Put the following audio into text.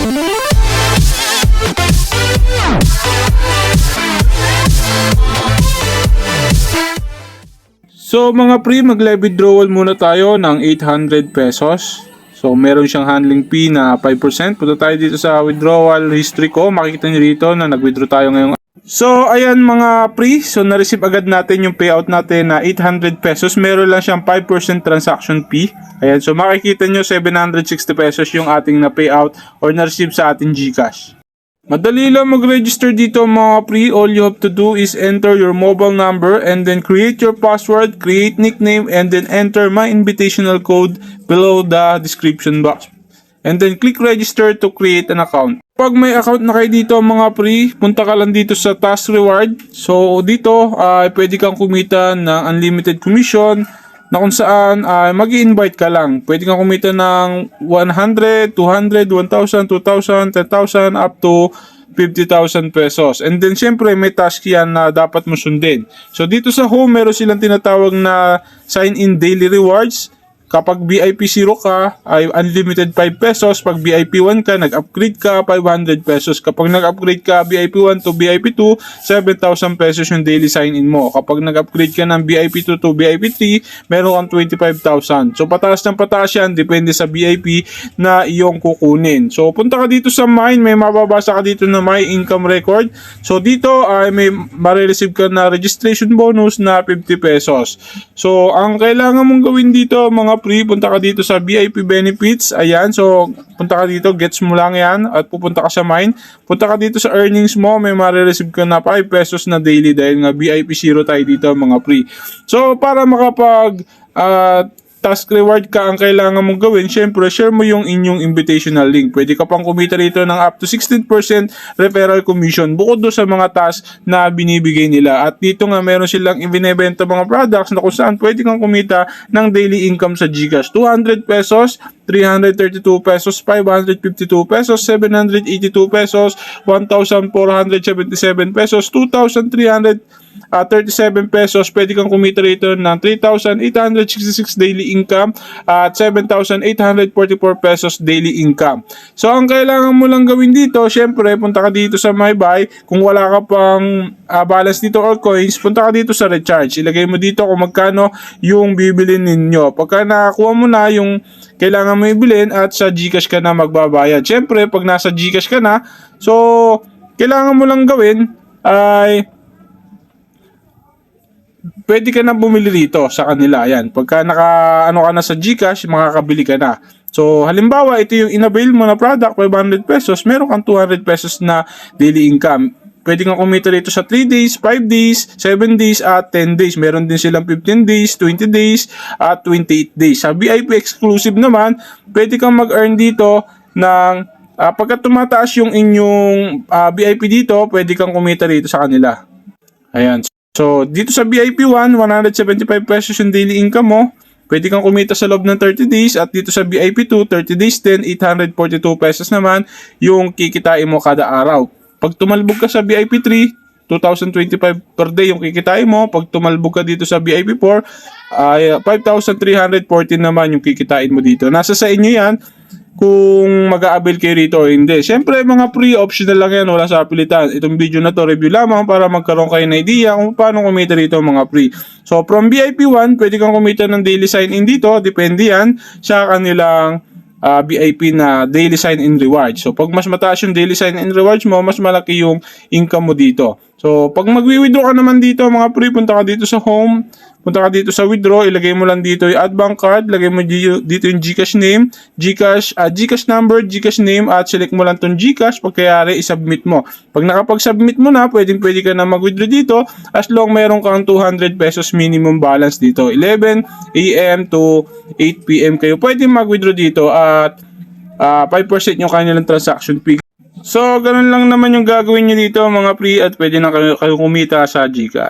So mga pre, mag-live withdrawal muna tayo ng 800 pesos. So meron siyang handling fee na 5%. Punta tayo dito sa withdrawal history ko. Makikita nyo dito na nag-withdraw tayo ngayong. So ayan mga pre, so na-receive agad natin yung payout natin na 800 pesos. Meron lang siyang 5% transaction fee. Ayan, so makikita nyo 760 pesos yung ating na payout or na-receive sa ating GCash. Madali lang mag-register dito mga pre. All you have to do is enter your mobile number and then create your password, create nickname, and then enter my invitational code below the description box. And then click register to create an account. Pag may account na kayo dito mga pre, punta ka lang dito sa task reward. So dito pwede kang kumita ng unlimited commission na kung saan mag-i-invite ka lang. Pwede kang kumita ng 100, 200, 1,000, 2,000, 10,000 up to 50,000 pesos. And then syempre may task yan na dapat mo sundin. So dito sa home meron silang tinatawag na sign in daily rewards. Kapag VIP 0 ka, ay unlimited 5 pesos. Pag VIP 1 ka, nag-upgrade ka, 500 pesos. Kapag nag-upgrade ka VIP 1 to VIP 2, 7,000 pesos yung daily sign-in mo. Kapag nag-upgrade ka ng VIP 2 to VIP 3, meron kang 25,000. So, pataas ng pataas yan, depende sa VIP na iyong kukunin. So, punta ka dito sa Mine, may mababasa ka dito na My Income Record. So, dito ay may marireceive ka na registration bonus na 50 pesos. So, ang kailangan mong gawin dito, mga pre, punta ka dito sa VIP benefits. Ayan, so punta ka dito, gets mo lang yan at pupunta ka sa Mine. Punta ka dito sa earnings mo, may marireceive ka na 5 pesos na daily dahil nga VIP 0 tayo dito mga pre. So para makapag task reward ka, ang kailangan mong gawin, syempre share mo yung inyong invitational link. Pwede ka pang kumita rito ng up to 16% referral commission bukod do sa mga task na binibigay nila. At dito nga meron silang ibinebenta mga products na kung saan pwede kang kumita ng daily income sa GCash. 200 pesos, 332 pesos, 552 pesos, 782 pesos, 1,477 pesos, 2,337 pesos. Pwede kang kumita rito ng 3,866 daily income at 7,844 pesos daily income. So ang kailangan mo lang gawin dito, syempre punta ka dito sa My Buy. Kung wala ka pang balance dito or coins, punta ka dito sa recharge. Ilagay mo dito kung magkano yung bibilin ninyo. Pagka nakakuha mo na yung kailangan mo ibilin at sa GCash ka na magbabayad. Syempre pag nasa GCash ka na, so kailangan mo lang gawin ay pwede ka na bumili rito sa kanila. Ayan. Pagka ano ka na sa GCash, makakabili ka na. So, halimbawa, ito yung in-avail mo na product, 500 pesos, meron kang 200 pesos na daily income. Pwede kang kumita rito sa 3 days, 5 days, 7 days, at 10 days. Meron din silang 15 days, 20 days, at 28 days. Sa VIP exclusive naman, pwede kang mag-earn dito ng pagka tumataas yung inyong VIP dito, pwede kang kumita rito sa kanila. Ayan. So, dito sa VIP 1, 175 pesos yung daily income mo. Pwede kang kumita sa loob ng 30 days. At dito sa VIP 2, 30 days din, 842 pesos naman yung kikitain mo kada araw. Pag tumalbog ka sa VIP 3, 2,025 per day yung kikitain mo. Pag tumalbog ka dito sa VIP 4, ay 5,314 naman yung kikitain mo dito. Nasa sa inyo yan kung mag-a-avail kayo rito o hindi. Siyempre mga pre-optional lang yan, wala sa pilitan. Itong video na to, review lamang para magkaroon kayo ng idea kung paano kumita rito mga pre. So from VIP 1, pwede kang kumita ng daily sign-in dito. Depende yan sa kanilang VIP na daily sign-in rewards. So pag mas mataas yung daily sign-in rewards mo, mas malaki yung income mo dito. So pag mag-withdraw ka naman dito mga pre, punta ka dito sa home, punta ka dito sa withdraw, ilagay mo lang dito yung add bank card, lagay mo dito yung GCash name, GCash number, GCash name, at select mo lang tong GCash. Pagkayari, isubmit mo. Pag nakapag-submit mo na, pwede ka na mag-withdraw dito as long meron kang 200 pesos minimum balance dito. 11 AM to 8 PM kayo pwede mag-withdraw dito at 5% yung kanilang transaction fee. So, ganun lang naman yung gagawin nyo dito mga pre at pwede na kayo kumita sa GCash.